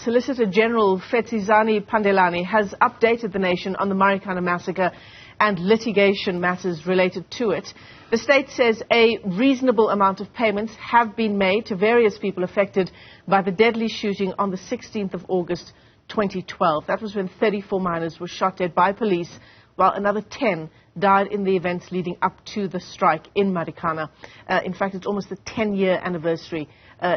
Solicitor-General Fhedzisani Pandelani has updated the nation on the Marikana massacre and litigation matters related to it. The state says a reasonable amount of payments have been made to various people affected by the deadly shooting on the 16th of August 2012. That was when 34 miners were shot dead by police, while another 10 died in the events leading up to the strike in Marikana. In fact, it's almost the 10-year anniversary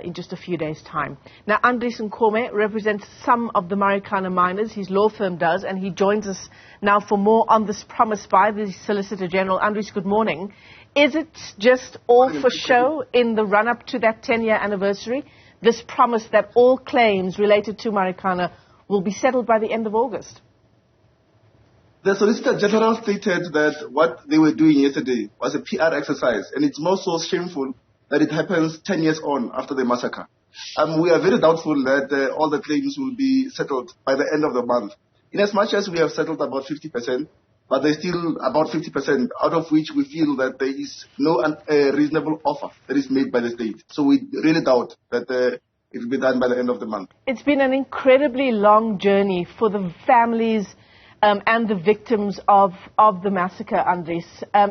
in just a few days' time. Now, Andries Nkome represents some of the Marikana miners. His law firm does, and he joins us now for more on this promise by the Solicitor General. Andries, good morning. Is it just all for show in the run-up to that 10-year anniversary, this promise that all claims related to Marikana will be settled by the end of August? The Solicitor General stated that what they were doing yesterday was a PR exercise, and it's more so shameful that it happens 10 years on after the massacre. We are very doubtful that all the claims will be settled by the end of the month. In as much as we have settled about 50%, but there's still about 50%, out of which we feel that there is no reasonable offer that is made by the state. So we really doubt that it will be done by the end of the month. It's been an incredibly long journey for the families and the victims of the massacre, Andries.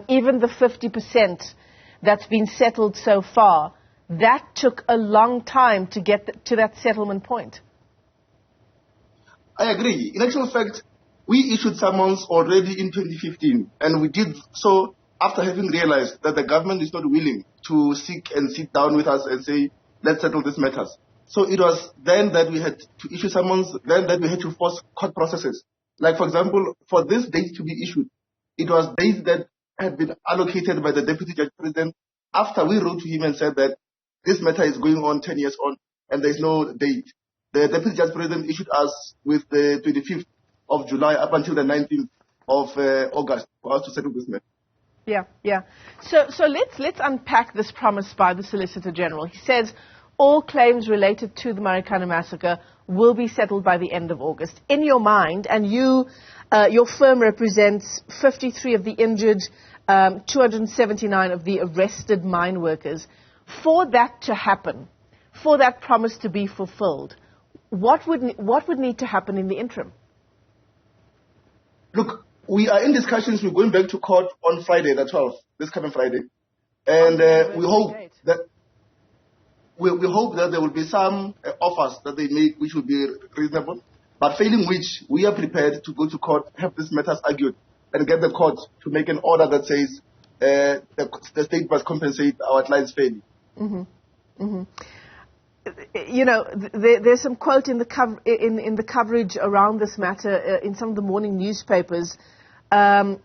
Even the 50% that's been settled so far, that took a long time to get to that settlement point. I agree. In actual fact, we issued summons already in 2015, and we did so after having realized that the government is not willing to seek and sit down with us and say, let's settle these matters. So it was then that we had to issue summons, then that we had to force court processes. Like, for example, for this date to be issued, it was dates that had been allocated by the Deputy Judge President after we wrote to him and said that this matter is going on 10 years on and there's no date. The Deputy Judge President issued us with the 25th of July up until the 19th of August for us to settle this matter. Yeah. So let's unpack this promise by the Solicitor General. He says all claims related to the Marikana massacre will be settled by the end of August. In your mind, and your firm represents 53 of the injured, 279 of the arrested mine workers. For that to happen, for that promise to be fulfilled, what would need to happen in the interim? Look, we are in discussions. We're going back to court on Friday, the 12th, this coming Friday. And we hope that there will be some offers that they make which will be reasonable, but failing which, we are prepared to go to court, have these matters argued, and get the court to make an order that says the state must compensate our clients fairly. You know, there's some quote in the coverage around this matter in some of the morning newspapers, and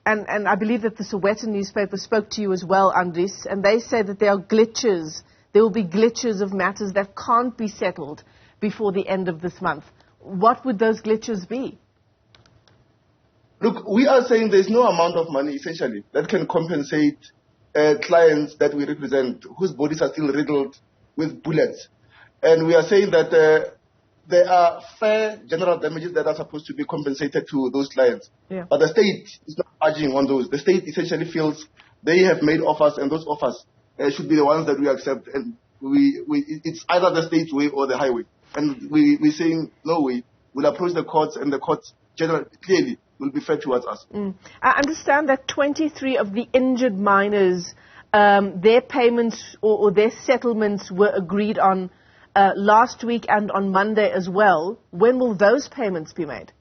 I believe that the Sowetan newspaper spoke to you as well, Andries, and they say that there are glitches. There will be glitches of matters that can't be settled before the end of this month. What would those glitches be? Look, we are saying there's no amount of money, essentially, that can compensate clients that we represent whose bodies are still riddled with bullets. And we are saying that there are fair general damages that are supposed to be compensated to those clients. Yeah. But the state is not urging on those. The state essentially feels they have made offers, and those offers should be the ones that we accept, and it's either the state's way or the highway. And we're saying, no way. We'll approach the courts, and the courts generally, clearly, will be fair towards us. I understand that 23 of the injured miners, their payments or their settlements were agreed on last week and on Monday as well. When will those payments be made?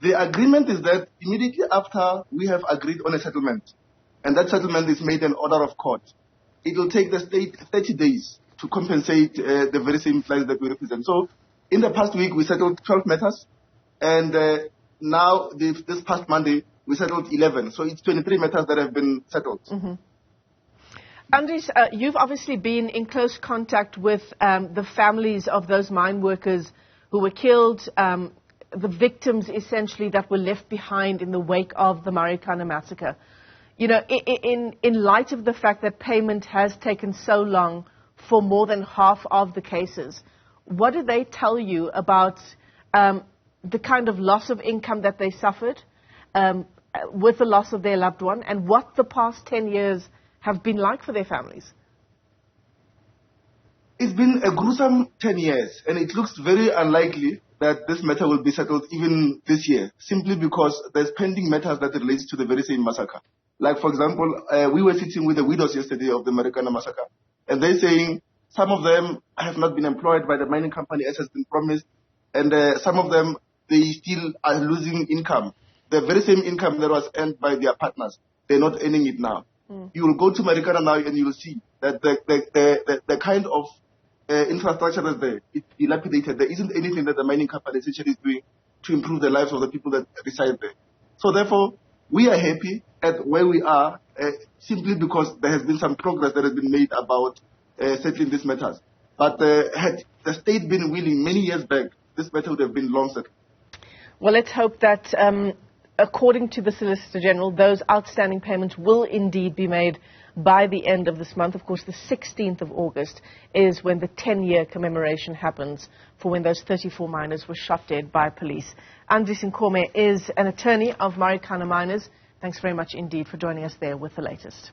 The agreement is that immediately after we have agreed on a settlement, and that settlement is made an order of court, it will take the state 30 days to compensate the very same clients that we represent. So in the past week, we settled 12 matters, and now this past Monday, we settled 11. So it's 23 matters that have been settled. Andries, you've obviously been in close contact with the families of those mine workers who were killed, the victims essentially that were left behind in the wake of the Marikana massacre. You know, in light of the fact that payment has taken so long for more than half of the cases, what did they tell you about the kind of loss of income that they suffered with the loss of their loved one, and what the past 10 years have been like for their families? It's been a gruesome 10 years, and it looks very unlikely that this matter will be settled even this year, simply because there's pending matters that relates to the very same massacre. Like, for example, we were sitting with the widows yesterday of the Marikana massacre, and they're saying some of them have not been employed by the mining company as has been promised, and some of them, they still are losing income. The very same income that was earned by their partners, they're not earning it now. You will go to Marikana now and you will see that the kind of infrastructure that's there, it's dilapidated. There isn't anything that the mining company essentially is doing to improve the lives of the people that reside there. So therefore, we are happy at where we are simply because there has been some progress that has been made about settling these matters. But had the state been willing many years back, this matter would have been long settled. Well, let's hope that according to the Solicitor General, those outstanding payments will indeed be made by the end of this month. Of course, the 16th of August is when the 10-year commemoration happens for when those 34 miners were shot dead by police. Andries Nkome is an attorney of Marikana miners. Thanks very much indeed for joining us there with the latest.